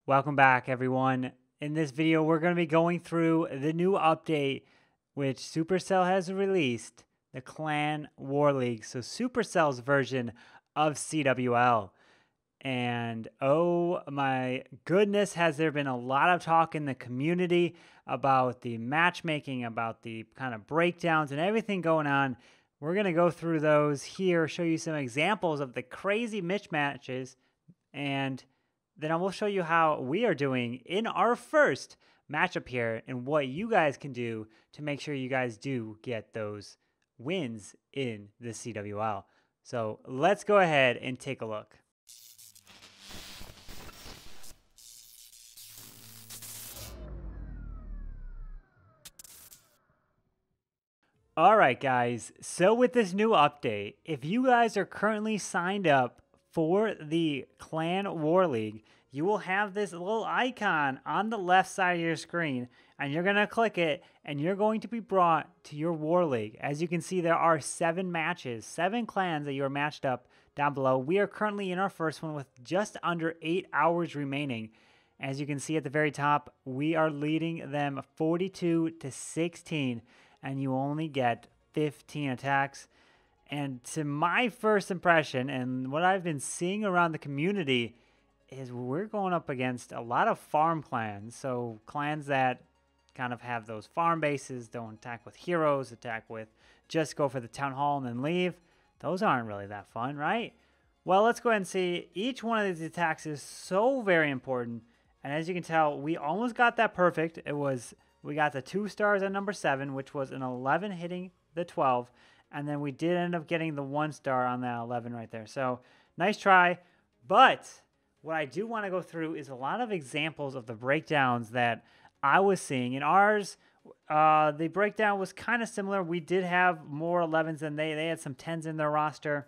Welcome back, everyone. In this video, we're going to be going through the new update which Supercell has released, the Clan War League. So Supercell's version of CWL. And oh my goodness, has there been a lot of talk in the community about the matchmaking, about the kind of breakdowns and everything going on. We're going to go through those here, show you some examples of the crazy mismatches, and then I will show you how we are doing in our first matchup here and what you guys can do to make sure you guys do get those wins in the CWL. So let's go ahead and take a look. All right, guys. So with this new update, if you guys are currently signed up for the Clan War League, you will have this little icon on the left side of your screen, and you're going to click it, and you're going to be brought to your War League. As you can see, there are 7 matches, 7 clans that you are matched up down below. We are currently in our first one with just under 8 hours remaining. As you can see at the very top, we are leading them 42-16, and you only get 15 attacks. And to my first impression, and what I've been seeing around the community, is we're going up against a lot of farm clans. So clans that kind of have those farm bases, don't attack with heroes, attack with just go for the town hall and then leave. Those aren't really that fun, right? Well, let's go ahead and see. Each one of these attacks is so very important. And as you can tell, we almost got that perfect. We got the 2 stars on number 7, which was an 11 hitting the 12. And then we did end up getting the 1 star on that 11 right there. So nice try. But what I do want to go through is a lot of examples of the breakdowns that I was seeing. In ours, the breakdown was kind of similar. We did have more 11s than they had some 10s in their roster,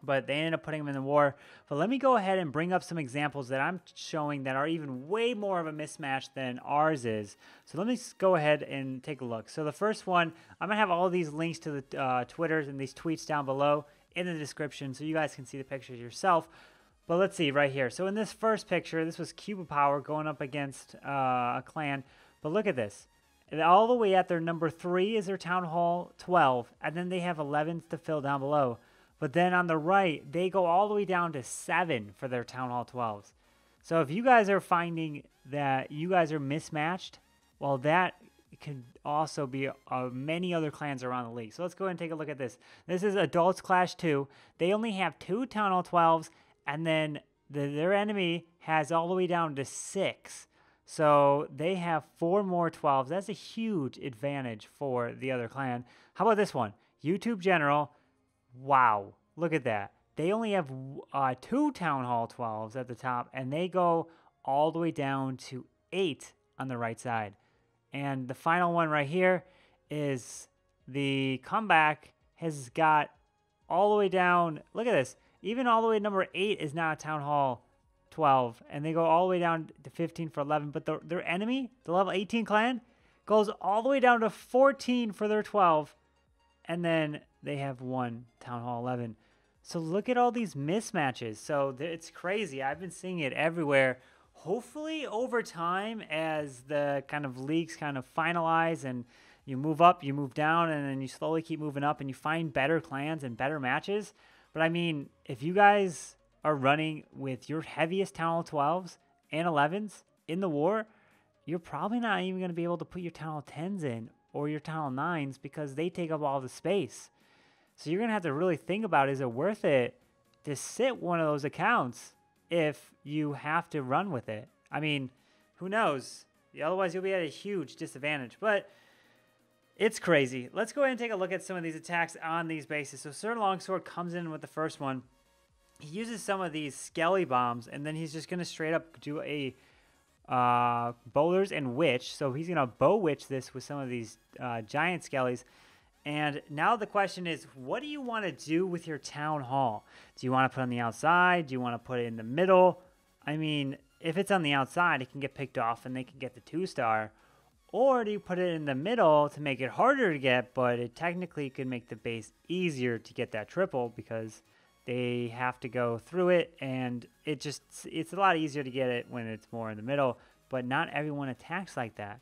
but they ended up putting them in the war. But let me go ahead and bring up some examples that I'm showing that are even way more of a mismatch than ours is. So let me go ahead and take a look. So the first one, I'm going to have all these links to the Twitters and these tweets down below in the description so you guys can see the pictures yourself. But let's see right here. So in this first picture, this was Cube of Power going up against a clan. But look at this. All the way at their number 3 is their Town Hall 12. And then they have 11s to fill down below. But then on the right, they go all the way down to 7 for their Town Hall 12s. So if you guys are finding that you guys are mismatched, well, that could also be many other clans around the league. So let's go ahead and take a look at this. This is Adults Clash 2. They only have 2 Town Hall 12s, and then their enemy has all the way down to 6. So they have 4 more 12s. That's a huge advantage for the other clan. How about this one? YouTube General. Wow, look at that. They only have 2 Town Hall 12s at the top, and they go all the way down to 8 on the right side. And the final one right here is the Comeback has got all the way down. Look at this. Even all the way to number 8 is now a Town Hall 12, and they go all the way down to 15 for 11. But their enemy, the level 18 clan, goes all the way down to 14 for their 12, and then they have 1 Town Hall 11. So look at all these mismatches. So it's crazy. I've been seeing it everywhere. Hopefully over time, as the kind of leagues kind of finalize and you move up, you move down, and then you slowly keep moving up and you find better clans and better matches. But I mean, if you guys are running with your heaviest Town Hall 12s and 11s in the war, you're probably not even going to be able to put your Town Hall 10s in or your Town Hall 9s because they take up all the space. So you're going to have to really think about, is it worth it to sit one of those accounts if you have to run with it? I mean, who knows? Otherwise, you'll be at a huge disadvantage. But it's crazy. Let's go ahead and take a look at some of these attacks on these bases. So Sir Longsword comes in with the first one. He uses some of these Skelly bombs, and then he's just going to straight up do a Bowlers and Witch. So he's going to Bow Witch this with some of these giant Skellies. And now the question is, what do you want to do with your Town Hall? Do you want to put it on the outside? Do you want to put it in the middle? I mean, if it's on the outside, it can get picked off and they can get the 2-star. Or do you put it in the middle to make it harder to get, but it technically could make the base easier to get that triple because they have to go through it, and it's a lot easier to get it when it's more in the middle, but not everyone attacks like that.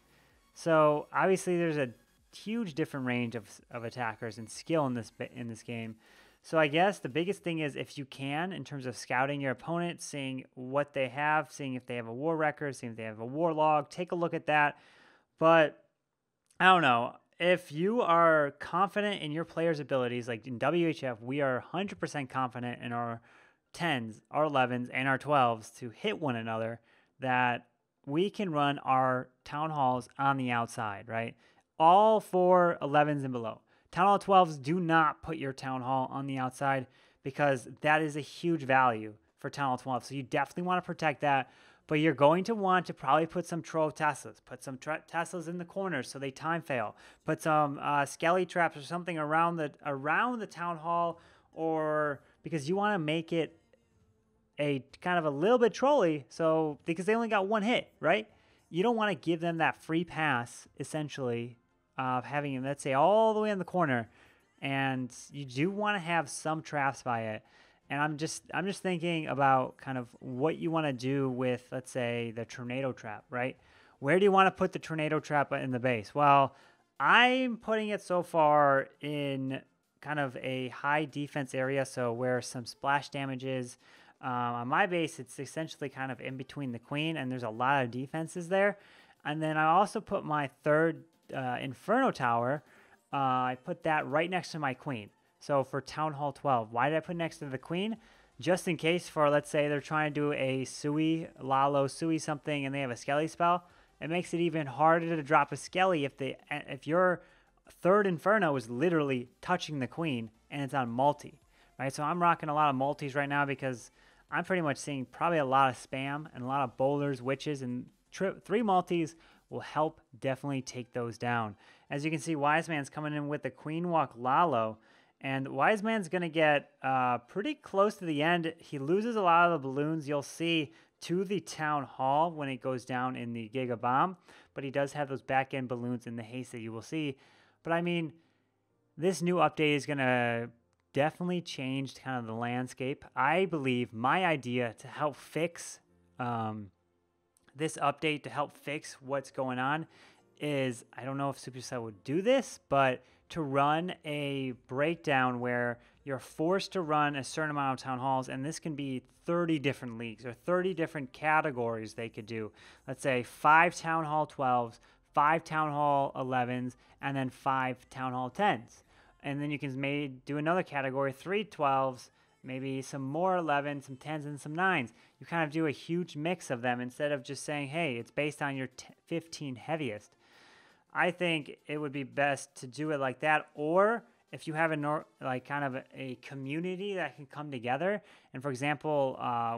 So obviously there's a huge different range of attackers and skill in this game. So I guess the biggest thing is, if you can, in terms of scouting your opponent, seeing what they have, seeing if they have a war record, seeing if they have a war log, take a look at that. But I don't know. If you are confident in your players' abilities, like in WHF, we are 100% confident in our 10s, our 11s, and our 12s to hit one another, that we can run our town halls on the outside, right? All for 11s and below. Town Hall 12s, do not put your Town Hall on the outside, because that is a huge value for Town Hall 12. So you definitely want to protect that. But you're going to want to probably put some Troll Teslas. Put some Teslas in the corners so they time fail. Put some Skelly traps or something around the Town Hall, or because you want to make it a kind of a little bit trolly, so because they only got one hit, right? You don't want to give them that free pass, essentially, of having him, let's say, all the way in the corner, and you do want to have some traps by it. And I'm just thinking about kind of what you want to do with, let's say, the tornado trap, right? Where do you want to put the tornado trap in the base? Well, I'm putting it so far in kind of a high defense area, so where some splash damage is. On my base, it's essentially kind of in between the queen, and there's a lot of defenses there. And then I also put my third Inferno Tower, I put that right next to my queen. So for Town Hall 12, why did I put next to the queen? Just in case for, let's say, they're trying to do a Lalo Sui something, and they have a Skelly spell. It makes it even harder to drop a Skelly if your third Inferno is literally touching the queen and it's on multi, right? So I'm rocking a lot of multis right now, because I'm pretty much seeing probably a lot of spam and a lot of boulders, witches, and 3 multis will help definitely take those down. As you can see, Wise Man's coming in with the Queen Walk Lalo, and Wise Man's going to get pretty close to the end. He loses a lot of the balloons, you'll see, to the Town Hall when it goes down in the Giga Bomb, but he does have those back-end balloons in the haste that you will see. But I mean, this new update is going to definitely change kind of the landscape. I believe my idea to help fix this update, to help fix what's going on, is, I don't know if Supercell would do this, but to run a breakdown where you're forced to run a certain amount of town halls, and this can be 30 different leagues or 30 different categories they could do. Let's say 5 Town Hall 12s, 5 Town Hall 11s, and then 5 Town Hall 10s. And then you can maybe do another category, 3 12s, maybe some more 11s, some 10s, and some 9s. You kind of do a huge mix of them instead of just saying, hey, it's based on your 15 heaviest. I think it would be best to do it like that, or if you have kind of a community that can come together. And for example,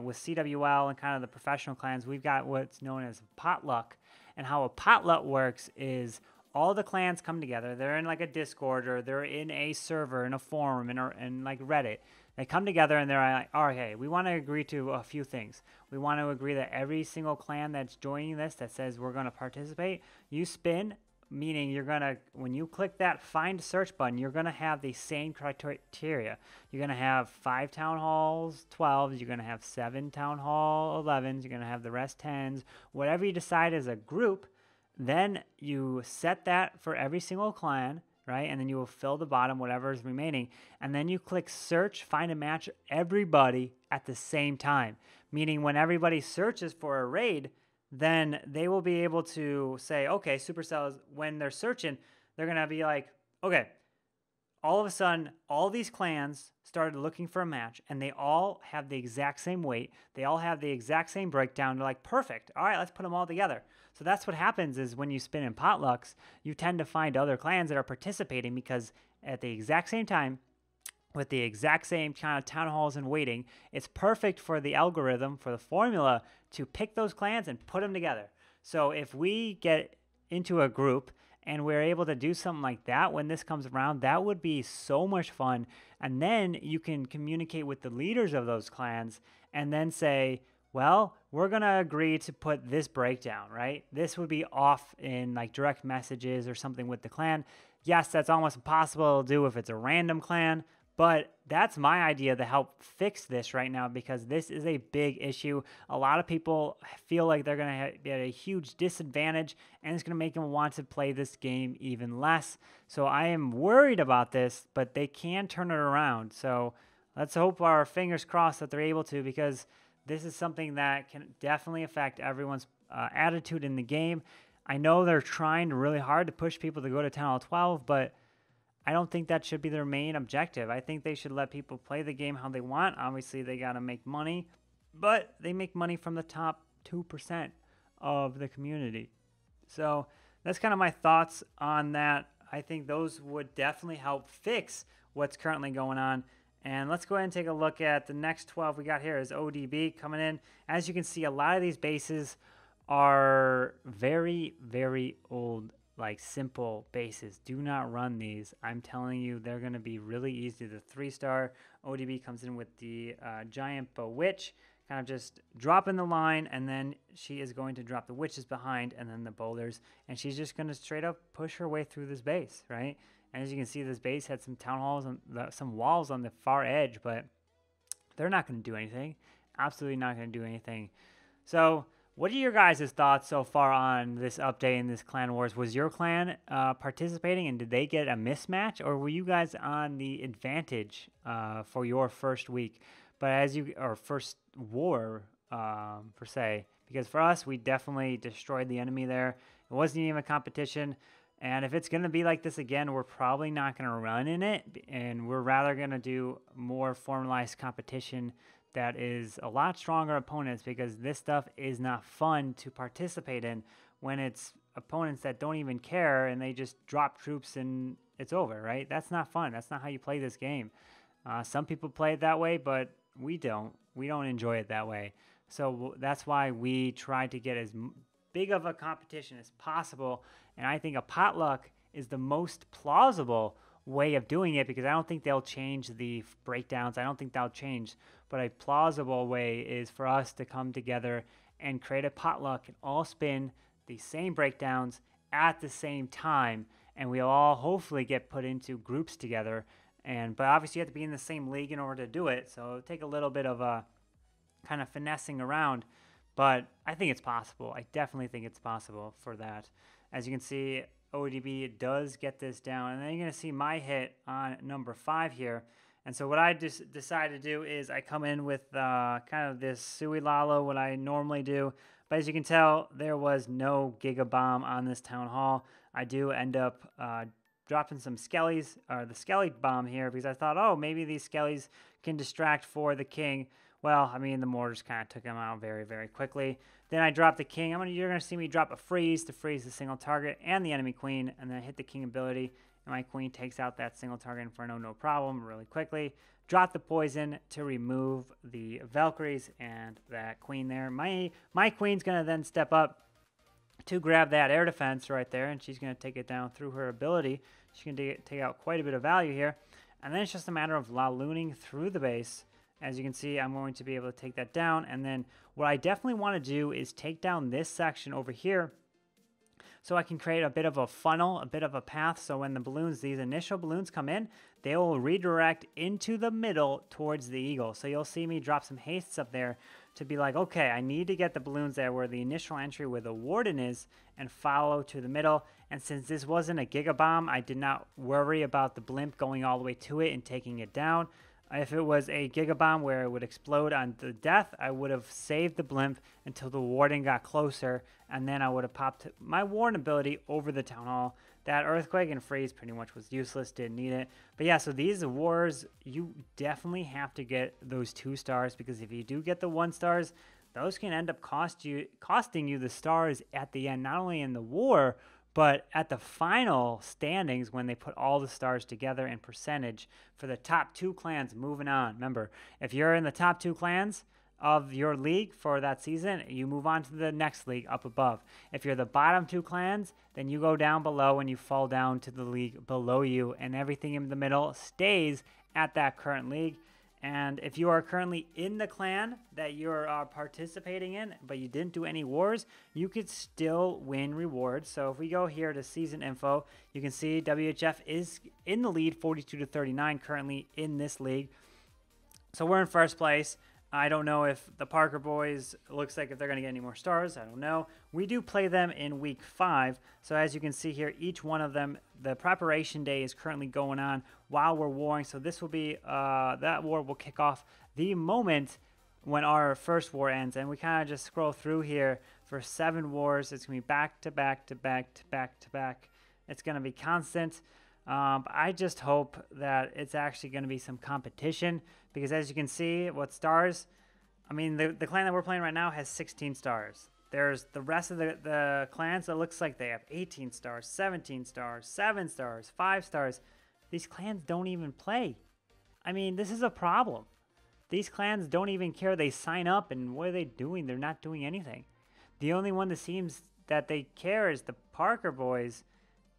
with CWL and kind of the professional clans, we've got what's known as potluck. And how a potluck works is all the clans come together. They're in like a Discord, or they're in a server, in a forum, in like Reddit. They come together and they're like, oh, okay, we want to agree to a few things. We want to agree that every single clan that's joining this that says we're going to participate, you spin, meaning you're going to, when you click that find search button, you're going to have the same criteria. You're going to have 5 Town Halls 12s, you're going to have 7 Town Hall 11s, you're going to have the rest 10s, whatever you decide as a group. Then you set that for every single clan, right? And then you will fill the bottom, whatever is remaining. And then you click search, find a match everybody at the same time. Meaning when everybody searches for a raid, then they will be able to say, okay, Supercell, when they're searching, they're going to be like, okay, all of a sudden, all these clans started looking for a match, and they all have the exact same weight. They all have the exact same breakdown. They're like, perfect. All right, let's put them all together. So that's what happens is when you spin in potlucks, you tend to find other clans that are participating, because at the exact same time, with the exact same kind of town halls and waiting, it's perfect for the algorithm, for the formula, to pick those clans and put them together. So if we get into a group and we're able to do something like that when this comes around, that would be so much fun. And then you can communicate with the leaders of those clans and then say, well, we're going to agree to put this breakdown, right? This would be off in like direct messages or something with the clan. Yes, that's almost impossible to do if it's a random clan, But that's my idea to help fix this right now, because this is a big issue. A lot of people feel like they're going to be at a huge disadvantage, and it's going to make them want to play this game even less. So I am worried about this, but they can turn it around. So let's hope, our fingers crossed, that they're able to, because this is something that can definitely affect everyone's attitude in the game. I know they're trying really hard to push people to go to Town Hall 12, but I don't think that should be their main objective. I think they should let people play the game how they want. Obviously, they got to make money, but they make money from the top 2% of the community. So that's kind of my thoughts on that. I think those would definitely help fix what's currently going on. And let's go ahead and take a look at the next 12 we got here is ODB coming in. As you can see, a lot of these bases are very, very old, like simple bases. Do not run these. I'm telling you, they're going to be really easy. The 3-star ODB comes in with the giant bewitch, kind of just dropping the line, and then she is going to drop the witches behind and then the boulders, and she's just going to straight up push her way through this base, right? And as you can see, this base had some town halls and some walls on the far edge, but they're not going to do anything. Absolutely not going to do anything. So what are your guys' thoughts so far on this update in this Clan Wars? Was your clan participating, and did they get a mismatch, or were you guys on the advantage for your first week? But or first war, per se, because for us, we definitely destroyed the enemy there. It wasn't even a competition. And if it's going to be like this again, we're probably not going to run in it, and we're rather going to do more formalized competition that is a lot stronger opponents, because this stuff is not fun to participate in when it's opponents that don't even care and they just drop troops and it's over, right? That's not fun. That's not how you play this game. Some people play it that way, but we don't. We don't enjoy it that way. So that's why we try to get as big of a competition as possible, and I think a potluck is the most plausible way of doing it, because I don't think they'll change the breakdowns. I don't think that'll change, but a plausible way is for us to come together and create a potluck and all spin the same breakdowns at the same time, and we'll all hopefully get put into groups together. But obviously you have to be in the same league in order to do it, so it'll take a little bit of a kind of finessing around, but I think it's possible. I definitely think it's possible for that. As you can see, ODB does get this down, and then you're going to see my hit on number 5 here. And so what I just decided to do is I come in with kind of this Sui Lalo, what I normally do. But as you can tell, there was no Giga Bomb on this Town Hall. I do end up dropping some Skellies, or the Skelly Bomb here, because I thought, oh, maybe these Skellies can distract for the king. Well, I mean, the mortars kind of took him out very, very quickly. Then I dropped the king. You're going to see me drop a freeze to freeze the single target and the enemy queen, and then I hit the king ability, and my queen takes out that single target Inferno no problem really quickly. Drop the poison to remove the Valkyries and that queen there. My queen's going to then step up to grab that air defense right there, and she's going to take it down through her ability. She can take out quite a bit of value here. And then it's just a matter of Lalooning through the base. As you can see, I'm going to be able to take that down. And then what I definitely want to do is take down this section over here, so I can create a bit of a funnel, a bit of a path. So when the balloons, these initial balloons come in, they will redirect into the middle towards the eagle. So you'll see me drop some hastes up there to be like, okay, I need to get the balloons there where the initial entry where the warden is and follow to the middle. And since this wasn't a Giga Bomb, I did not worry about the blimp going all the way to it and taking it down. If it was a Giga Bomb where it would explode on the death, I would have saved the blimp until the warden got closer, and then I would have popped my warden ability over the town hall. That earthquake and freeze pretty much was useless, didn't need it. But yeah, so these wars, you definitely have to get those 2 stars, because if you do get the 1 stars, those can end up costing you the stars at the end, not only in the war, but at the final standings when they put all the stars together in percentage for the top 2 clans moving on. Remember, if you're in the top 2 clans of your league for that season, you move on to the next league up above. If you're the bottom 2 clans, then you go down below and you fall down to the league below you, and everything in the middle stays at that current league. And if you are currently in the clan that you're participating in, but you didn't do any wars, you could still win rewards. So if we go here to season info, you can see WHF is in the lead 42-39 currently in this league. So we're in first place. I don't know if the Parker boys, looks like if they're going to get any more stars. I don't know. We do play them in week 5. So as you can see here, each one of them, the preparation day is currently going on while we're warring. So this will be, that war will kick off the moment when our first war ends. And we kind of just scroll through here for 7 wars. It's going to be back to back to back to back to back. It's going to be constant. I just hope that it's actually going to be some competition, because as you can see, what stars, I mean, the clan that we're playing right now has 16 stars. There's the rest of the clans that looks like they have 18 stars, 17 stars, 7 stars, 5 stars. These clans don't even play. I mean, this is a problem. These clans don't even care. They sign up, and what are they doing? They're not doing anything. The only one that seems that they care is the Parker boys,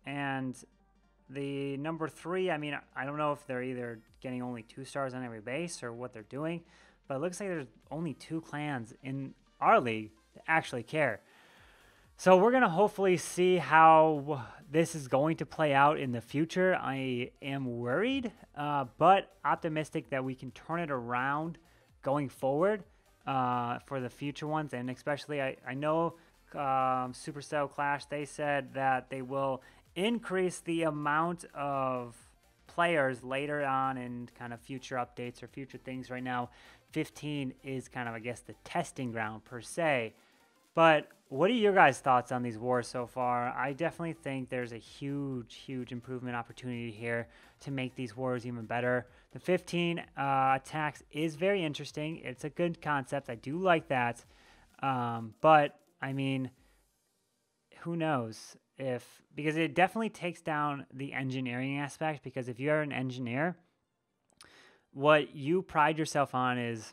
and the number 3, I mean, I don't know if they're either getting only 2 stars on every base or what they're doing, but it looks like there's only 2 clans in our league that actually care. So we're going to hopefully see how this is going to play out in the future. I am worried, but optimistic that we can turn it around going forward for the future ones. And especially, I know Supercell Clash, they said that they will increase the amount of players later on in kind of future updates or future things. Right now, 15 is kind of, I guess, the testing ground per se. But what are your guys' thoughts on these wars so far? I definitely think there's a huge improvement opportunity here to make these wars even better. The 15 attacks is very interesting. It's a good concept. I do like that. But, I mean, who knows? Because it definitely takes down the engineering aspect, because if you're an engineer, what you pride yourself on is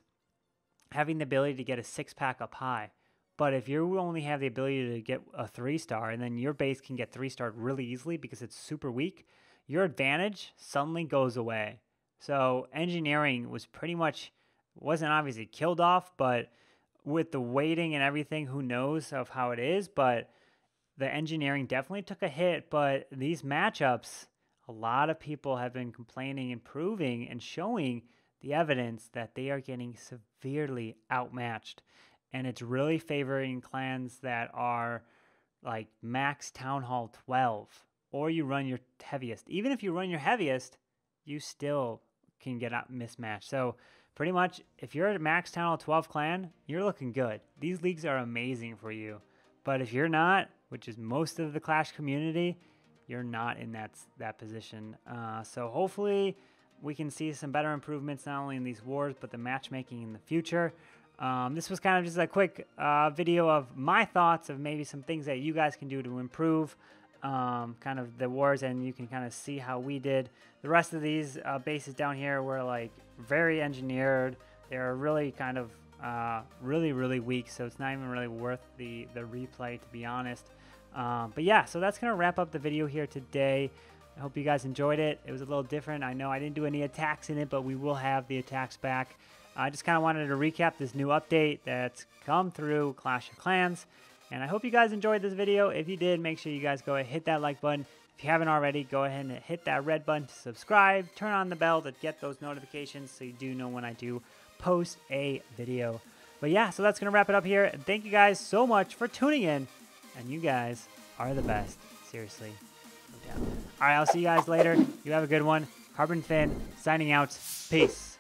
having the ability to get a 6-pack up high. But if you only have the ability to get a 3-star, and then your base can get 3-starred really easily because it's super weak, your advantage suddenly goes away. So engineering was pretty much, wasn't obviously killed off, but with the weighting and everything, who knows of how it is, but the engineering definitely took a hit. But these matchups, a lot of people have been complaining and proving and showing the evidence that they are getting severely outmatched. And it's really favoring clans that are like max Town Hall 12, or you run your heaviest. Even if you run your heaviest, you still can get out mismatched. So pretty much, if you're a max Town Hall 12 clan, you're looking good. These leagues are amazing for you. But if you're not, which is most of the Clash community, you're not in that position. So hopefully we can see some better improvements, not only in these wars, but the matchmaking in the future. This was kind of just a quick video of my thoughts of maybe some things that you guys can do to improve kind of the wars, and you can kind of see how we did. The rest of these bases down here were like very engineered. They're really kind of really weak, so it's not even really worth the replay, to be honest. But yeah, so that's gonna wrap up the video here today. I hope you guys enjoyed it. It was a little different. I know I didn't do any attacks in it, but we will have the attacks back. I just kind of wanted to recap this new update that's come through Clash of Clans, and I hope you guys enjoyed this video. If you did, make sure you guys go ahead and hit that like button. If you haven't already, go ahead and hit that red button to subscribe. Turn on the bell to get those notifications so you do know when I do post a video. But yeah, so that's going to wrap it up here. And thank you guys so much for tuning in. And you guys are the best. Seriously. No doubt. All right, I'll see you guys later. You have a good one. Carbonfin signing out. Peace.